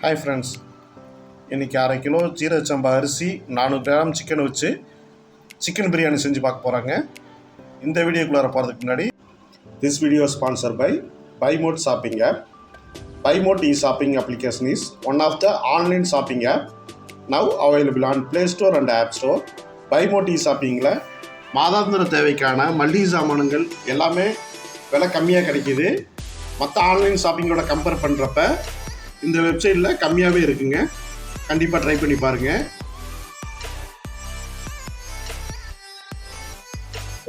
Hi friends, இன்றைக்கி 1/2 kilo ஜீரக சம்பா அரிசி 400 கிராம் சிக்கன் வச்சு சிக்கன் பிரியாணி செஞ்சு பார்க்க போகிறாங்க. இந்த வீடியோக்குள்ளார போகிறதுக்கு முன்னாடி திஸ் வீடியோ ஸ்பான்சர் பை பைமோட் ஷாப்பிங் ஆப். பைமோட் e-shopping application is one of the online shopping app now available on Play Store and App Store. பைமோட் e-shoppingல மாதாந்திர தேவைக்கான மளிகை சாமான்கள் எல்லாமே விலை கம்மியாக கிடைக்கிது. மற்ற ஆன்லைன் ஷாப்பிங்கோட கம்பேர் பண்ணுறப்ப இந்த வெப்சைட்டில் கம்மியாகவே இருக்குங்க. கண்டிப்பாக ட்ரை பண்ணி பாருங்கள்.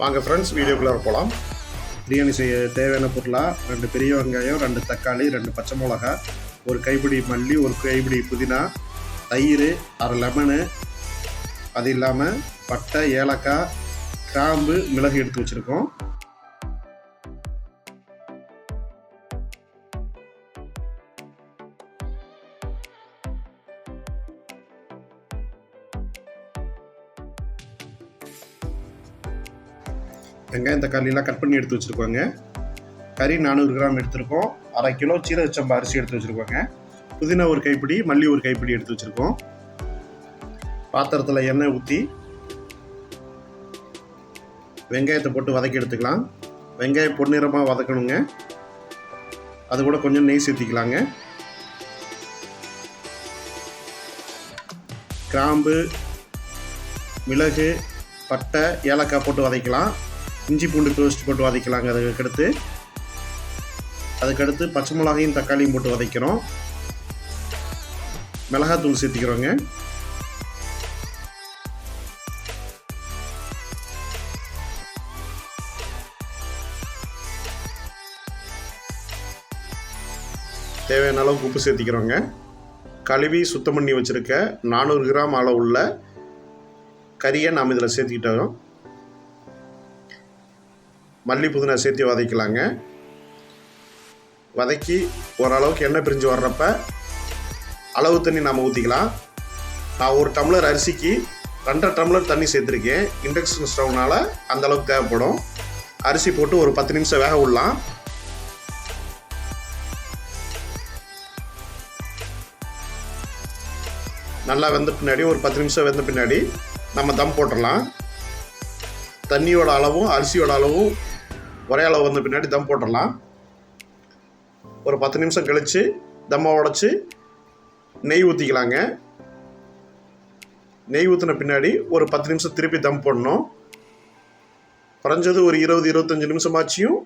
வாங்க ஃப்ரெண்ட்ஸ், வீடியோக்குள்ளே போகலாம். பிரியாணி செய்ய தேவையான பொருளாக 2 பெரிய வெங்காயம், 2 தக்காளி, 2 பச்சை மிளகா, 1 கைப்பிடி மல்லி, 1 கைப்பிடி புதினா, தயிர், 1/2 லெமனு, அது இல்லாமல் பட்டை, ஏலக்காய், கிராம்பு, மிளகு எடுத்து வச்சுருக்கோம். வெங்காயம் தக்காளிலாம் கட் பண்ணி எடுத்து வச்சுருக்கோங்க. கறி 400 கிராம் எடுத்துருக்கோம். 1/2 கிலோ ஜீரக சம்பா அரிசி எடுத்து வச்சுருக்கோங்க. புதினா 1 கைப்பிடி, மல்லி 1 கைப்பிடி எடுத்து வச்சுருக்கோம். பாத்திரத்தில் எண்ணெய் ஊற்றி வெங்காயத்தை போட்டு வதக்கி எடுத்துக்கலாம். வெங்காயம் பொன்னிறமாக வதக்கணுங்க. அது கூட கொஞ்சம் நெய் சேர்த்திக்கலாங்க. கிராம்பு, மிளகு, பட்டை, ஏலக்காய் போட்டு வதக்கலாம். இஞ்சி பூண்டு பேஸ்ட் போட்டு வதக்கலாங்க. அதுக்கடுத்து பச்சை மிளகாயும் தக்காளியும் போட்டு வதக்கிறோம். மிளகாத்தூள் சேர்த்திக்கிறோங்க. தேவையான அளவுக்கு உப்பு சேர்த்திக்கிறோங்க. கழுவி சுத்தம் பண்ணி வச்சுருக்க 400 கிராம் அளவுள்ள கறியை நாம் இதில் சேர்த்திக்கிட்டோம். மல்லி புதினா சேர்த்து வதக்கலாங்க. வதக்கி ஓரளவுக்கு எண்ணெய் பிரிஞ்சு வர்றப்ப அளவு தண்ணி நாம் ஊற்றிக்கலாம். நான் 1 டம்ளர் அரிசிக்கு 2.5 டம்ளர் தண்ணி சேர்த்துருக்கேன். இண்டக்ஷன் ஸ்டவ்னால் அந்த அளவுக்கு தேவைப்படும். அரிசி போட்டு ஒரு 10 நிமிஷம் வேக விடலாம். நல்லா வெந்த பின்னாடி ஒரு 10 நிமிஷம் வெந்த பின்னாடி நம்ம தம் போட்டுடலாம். தண்ணியோட அளவும் அரிசியோட அளவும் ஒரே அளவு வந்த பின்னாடி தம் போட்டுடலாம். ஒரு 10 நிமிஷம் கழித்து தம்மை உடச்சி நெய் ஊற்றிக்கலாங்க. நெய் ஊற்றின பின்னாடி ஒரு 10 நிமிஷம் திருப்பி தம் போடணும். குறைஞ்சது ஒரு 20-25 நிமிஷமாச்சியும்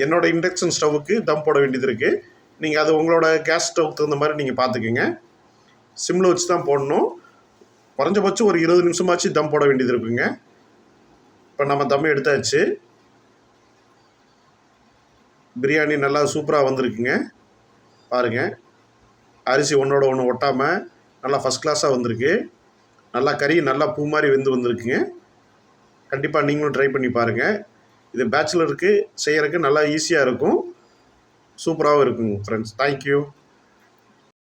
என்னோடய இண்டக்ஷன் ஸ்டவ்வுக்கு தம் போட வேண்டியது இருக்குது. நீங்கள் அது உங்களோட கேஸ் ஸ்டவ்வுக்கு தகுந்த மாதிரி நீங்கள் பார்த்துக்குங்க. சிம்மில் வச்சு தான் போடணும். குறைஞ்சபட்சம் ஒரு 20 நிமிஷமாச்சு தம் போட வேண்டியது இருக்குங்க. இப்போ நம்ம தம் எடுத்தாச்சு. பிரியாணி நல்லா சூப்பராக வந்திருக்குங்க. பாருங்கள், அரிசி ஒன்றோட ஒன்று ஒட்டாமல் நல்லா ஃபஸ்ட் கிளாஸாக வந்திருக்கு. நல்லா கறி நல்லா பூ மாதிரி வந்திருக்குங்க. கண்டிப்பாக நீங்களும் ட்ரை பண்ணி பாருங்கள். இது பேச்சுலருக்கு செய்கிறதுக்கு நல்லா ஈஸியாக இருக்கும், சூப்பராகவும் இருக்குங்க ஃப்ரெண்ட்ஸ். தேங்க்யூ.